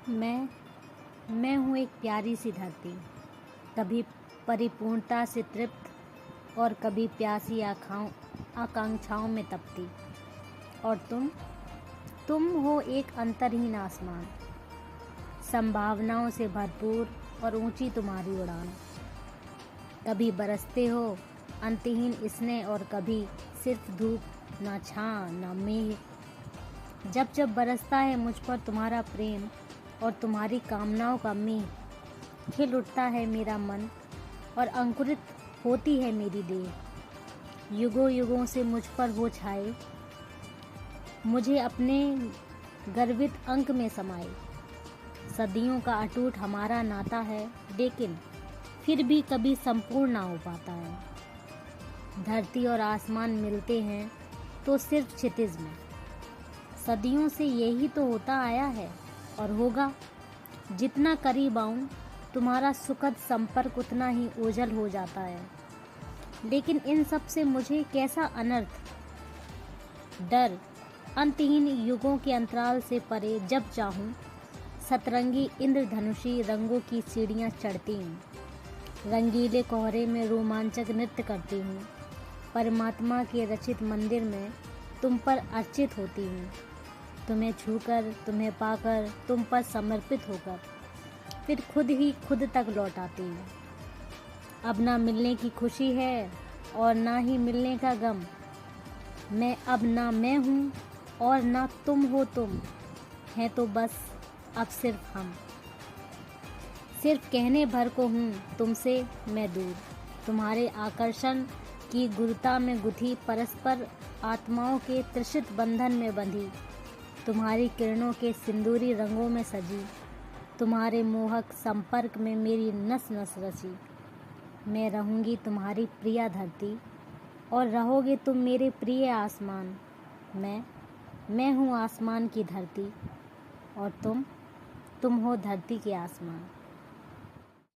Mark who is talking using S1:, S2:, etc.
S1: मैं हूँ एक प्यारी सी धरती, कभी परिपूर्णता से तृप्त और कभी प्यासी आकांक्षाओं में तपती। और तुम हो एक अंतरहीन आसमान, संभावनाओं से भरपूर और ऊंची तुम्हारी उड़ान। कभी बरसते हो अंतहीन स्नेह और कभी सिर्फ धूप, ना छां ना मेघ। जब जब बरसता है मुझ पर तुम्हारा प्रेम और तुम्हारी कामनाओं का मेघ, खिल उठता है मेरा मन और अंकुरित होती है मेरी देह। युगों युगों से मुझ पर हो छाए, मुझे अपने गर्वित अंक में समाए। सदियों का अटूट हमारा नाता है, लेकिन फिर भी कभी संपूर्ण ना हो पाता है। धरती और आसमान मिलते हैं तो सिर्फ क्षितिज में। सदियों से यही तो होता आया है और होगा। जितना करीब आऊं तुम्हारा सुखद संपर्क उतना ही ओझल हो जाता है। लेकिन इन सब से मुझे कैसा अनर्थ, डर, अंतहीन युगों के अंतराल से परे जब चाहूं सतरंगी इंद्रधनुषी रंगों की सीढ़ियां चढ़ती हूँ। रंगीले कोहरे में रोमांचक नृत्य करती हूँ। परमात्मा के रचित मंदिर में तुम पर अर्चित होती हूँ। तुम्हें छूकर, तुम्हें पाकर, तुम पर समर्पित होकर फिर खुद ही खुद तक लौट आती हूँ। अब ना मिलने की खुशी है और ना ही मिलने का गम। मैं अब ना मैं हूँ और ना तुम हो तुम, हैं तो बस अब सिर्फ हम। सिर्फ कहने भर को हूँ तुमसे मैं दूर, तुम्हारे आकर्षण की गुरुता में गुथी, परस्पर आत्माओं के त्रिषित बंधन में बंधी, तुम्हारी किरणों के सिंदूरी रंगों में सजी, तुम्हारे मोहक संपर्क में मेरी नस नस रची। मैं रहूँगी तुम्हारी प्रिय धरती और रहोगे तुम मेरे प्रिय आसमान। मैं हूँ आसमान की धरती और तुम हो धरती के आसमान।